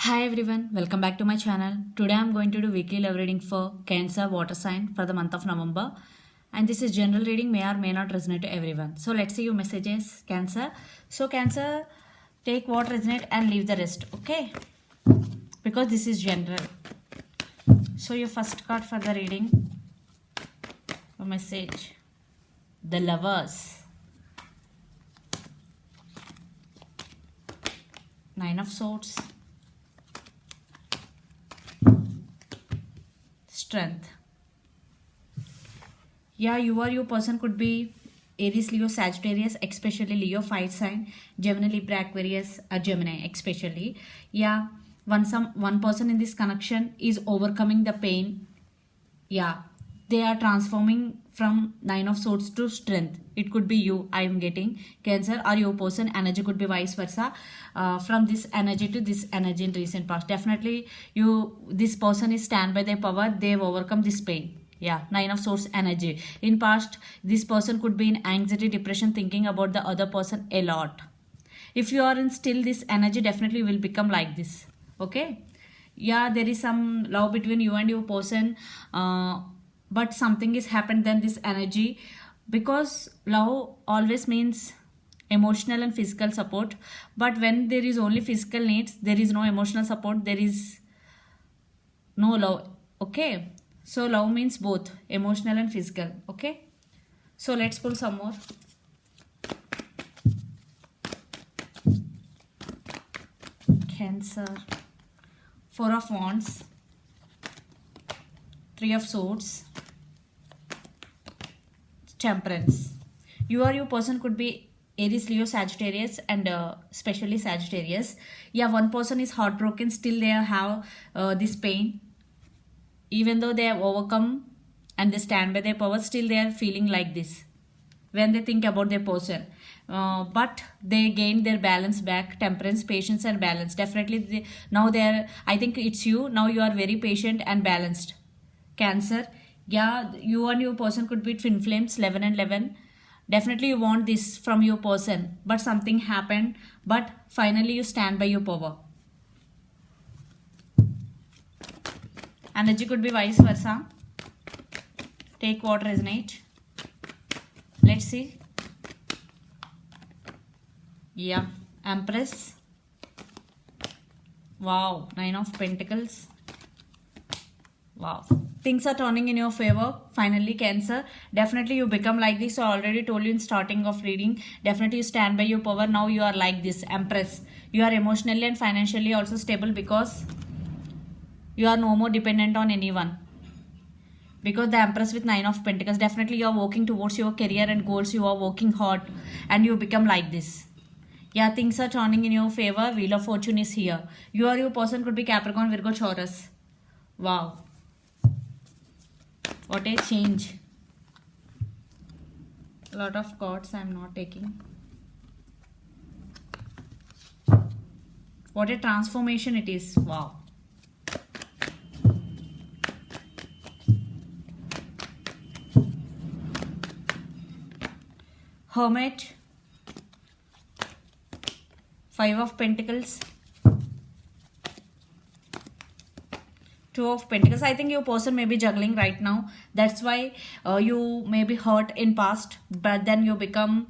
Hi everyone, welcome back to my channel. Today I'm going to do weekly love reading for Cancer water sign for the month of November. And this is general reading, may or may not resonate to everyone. So let's see your messages, Cancer. So Cancer, take what resonate and leave the rest, okay? Because this is general. So your first card for the reading, a message, the Lovers, Nine of Swords, Strength. Yeah, you or your person could be Aries, Leo, Sagittarius, especially Leo, fire sign, Gemini, Libra, Aquarius, Gemini, especially. Yeah, one person in this connection is overcoming the pain. Yeah, they are transforming from Nine of Swords to Strength. It could be you, I am getting Cancer, or your person energy could be vice versa. From this energy to this energy in recent past. Definitely, this person is stand by their power. They've overcome this pain. Yeah, Nine of Swords energy. In past, this person could be in anxiety, depression, thinking about the other person a lot. If you are in still this energy, definitely will become like this. Okay. Yeah, there is some love between you and your person, but something is happened then this energy, because love always means emotional and physical support, but when there is only physical needs, there is no emotional support, there is no love. Okay, so love means both emotional and physical. Okay, so let's pull some more. Cancer, Four of Wands, Three of Swords, Temperance. You or your person could be Aries, Leo, Sagittarius, and especially Sagittarius. Yeah, one person is heartbroken, still they have this pain. Even though they have overcome and they stand by their power, still they are feeling like this when they think about their person. But they gain their balance back, temperance, patience, and balance. Definitely, now they are, I think it's you. Now you are very patient and balanced. Cancer, yeah, you and your person could be twin flames, 11 and 11. Definitely, you want this from your person, but something happened. But finally, you stand by your power. Energy could be vice versa. Take what resonate. Let's see. Yeah, Empress. Wow, Nine of Pentacles. Wow, things are turning in your favor finally, Cancer. Definitely you become like this. I already told you in starting of reading. Definitely you stand by your power. Now you are like this, Empress. You are emotionally and financially also stable, because you are no more dependent on anyone. Because the Empress with Nine of Pentacles, definitely you are working towards your career and goals. You are working hard and you become like this. Yeah, things are turning in your favor. Wheel of Fortune is here. You or your person could be Capricorn, Virgo, Taurus. Wow, what a change. A lot of cards I am not taking. What a transformation it is. Wow. Hermit, Five of Pentacles, Two of Pentacles. I think your person may be juggling right now. That's why you may be hurt in past, but then you become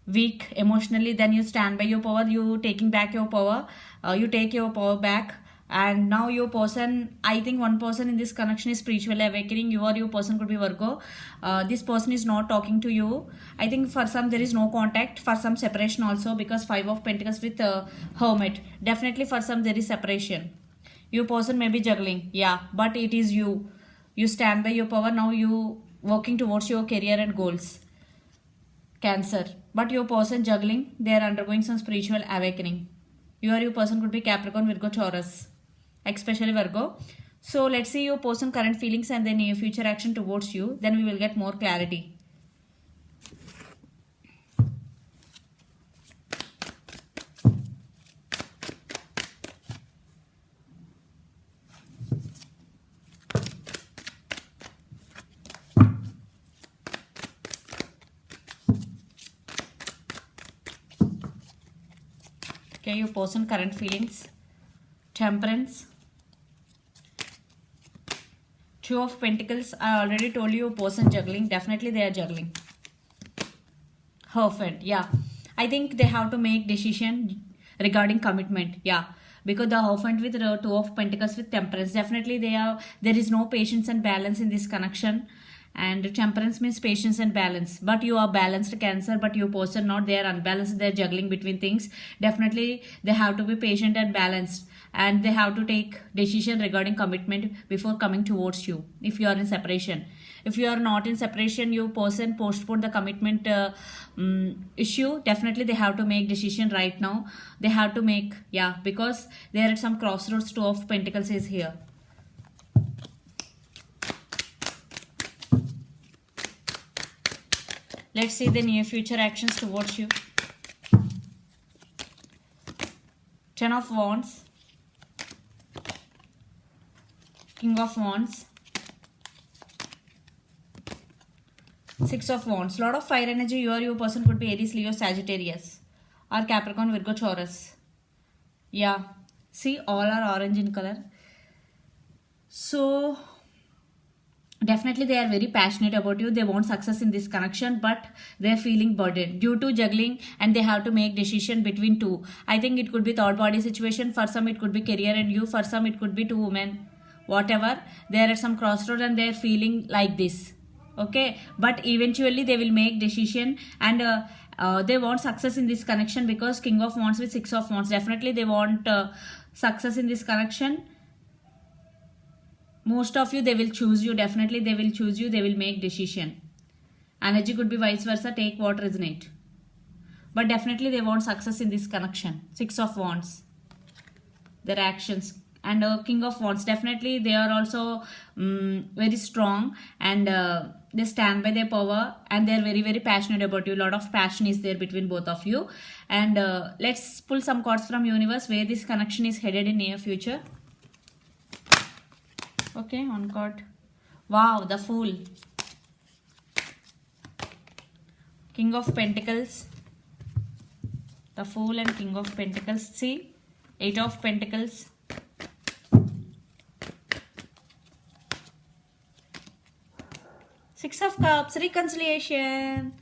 weak emotionally. Then you stand by your power. You taking back your power. You take your power back. And now your person, I think one person in this connection is spiritually awakening. You or your person could be Virgo. This person is not talking to you. I think for some there is no contact. For some separation also, because Five of Pentacles with Hermit. Definitely for some there is separation. Your person may be juggling, yeah, but it is you. You stand by your power. Now you working towards your career and goals, Cancer. But your person juggling, they are undergoing some spiritual awakening. You or your person could be Capricorn, Virgo, Taurus, especially Virgo. So let's see your person current feelings and then your future action towards you. Then we will get more clarity. Okay, your person current feelings. Temperance, Two of Pentacles. I already told you, person juggling. Definitely they are juggling. Hierophant, yeah. I think they have to make decision regarding commitment, yeah. Because the Hierophant with the Two of Pentacles with Temperance, definitely there is no patience and balance in this connection. And Temperance means patience and balance. But you are balanced, Cancer, but your person not. They are unbalanced. They are juggling between things. Definitely they have to be patient and balanced. And they have to take decision regarding commitment before coming towards you. If you are in separation, if you are not in separation, your person postpone the commitment issue. Definitely they have to make decision right now. They have to make, yeah, because there are some crossroads. Two of Pentacles is here. Let's see the near future actions towards you. Ten of Wands, King of Wands, Six of Wands. Lot of fire energy. You or your person could be Aries, Leo, Sagittarius, or Capricorn, Virgo, Taurus. Yeah, see, all are orange in color. So definitely they are very passionate about you. They want success in this connection, but they are feeling burdened due to juggling, and they have to make decision between two. I think it could be third party situation. For some it could be career and you. For some it could be two women. Whatever, they are at some crossroad and they are feeling like this. Okay, but eventually they will make decision, and they want success in this connection because King of Wands with Six of Wands. Definitely they want success in this connection. Most of you, they will choose you. Definitely they will choose you. They will make decision. Energy could be vice versa. Take what resonate. But definitely they want success in this connection. Six of Wands. Their actions. And King of Wands. Definitely they are also very strong. And they stand by their power. And they are very, very passionate about you. A lot of passion is there between both of you. And let's pull some cards from universe where this connection is headed in near future. Okay, one card. Wow, the Fool. King of Pentacles. The Fool and King of Pentacles. See, Eight of Pentacles. Six of Cups. Reconciliation.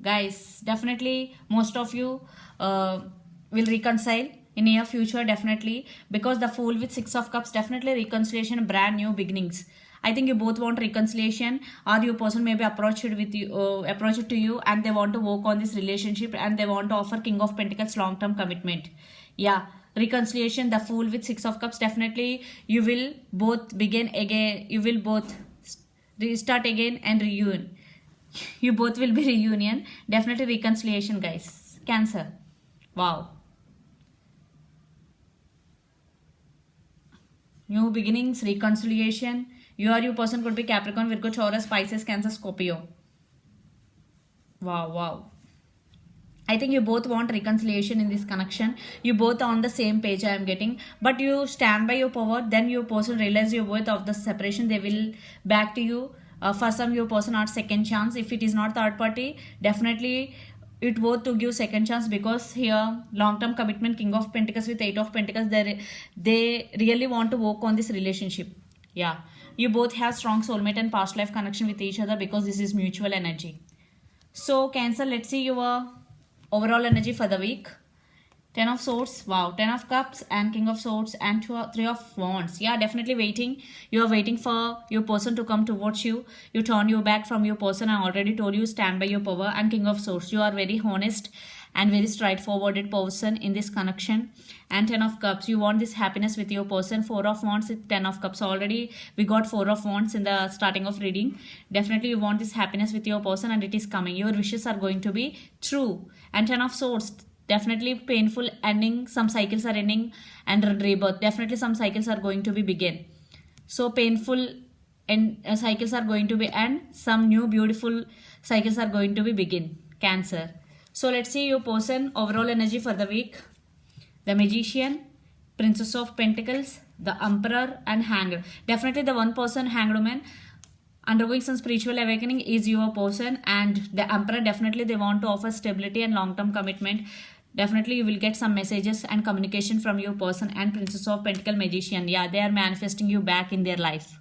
Guys, definitely most of you will reconcile in near future, definitely, because the Fool with Six of Cups, definitely reconciliation, brand new beginnings. I think you both want reconciliation, or your person may be approached with you, approached to you, and they want to work on this relationship, and they want to offer King of Pentacles long-term commitment. Yeah, reconciliation, the Fool with Six of Cups, definitely you will both begin again. You will both restart again and reunion. You both will be reunion. Definitely reconciliation, guys. Cancer. Wow. New beginnings, reconciliation. You or your person could be Capricorn, Virgo, Taurus, Pisces, Cancer, Scorpio. Wow, wow. I think you both want reconciliation in this connection. You both are on the same page, I am getting. But you stand by your power. Then your person realize your worth of the separation. They will back to you. For some, your person are second chance. If it is not third party, definitely it worth to give second chance, because here long-term commitment, King of Pentacles with Eight of Pentacles, they really want to work on this relationship. Yeah, you both have strong soulmate and past life connection with each other, because this is mutual energy. So Cancer, let's see your overall energy for the week. Ten of Swords, wow, Ten of Cups and King of Swords and Three of Wands. Yeah, definitely waiting. You are waiting for your person to come towards you. You turn your back from your person. I already told you, stand by your power. And King of Swords, you are very honest and very straightforward person in this connection. And Ten of Cups, you want this happiness with your person. Four of Wands with Ten of Cups. Already we got Four of Wands in the starting of reading. Definitely you want this happiness with your person, and it is coming. Your wishes are going to be true. And Ten of Swords, definitely painful ending. Some cycles are ending and rebirth. Definitely some cycles are going to be begin. So painful and cycles are going to be end. Some new beautiful cycles are going to be begin. Cancer. So let's see your person overall energy for the week. The Magician, Princess of Pentacles, the Emperor, and Hanged. Definitely the one person, Hanged Woman, undergoing some spiritual awakening is your person. And the Emperor, definitely they want to offer stability and long-term commitment. Definitely you will get some messages and communication from your person. And Princess of Pentacle Magician, yeah, they are manifesting you back in their life.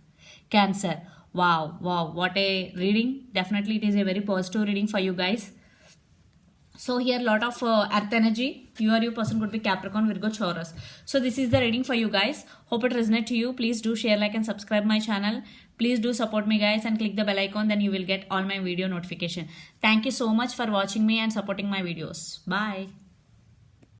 Cancer, wow, wow, what a reading. Definitely it is a very positive reading for you guys. So here lot of earth energy. You or your person could be Capricorn, Virgo, Taurus. So this is the reading for you guys. Hope it resonates to you. Please do share, like and subscribe my channel. Please do support me guys and click the bell icon, then you will get all my video notification. Thank you so much for watching me and supporting my videos. Bye.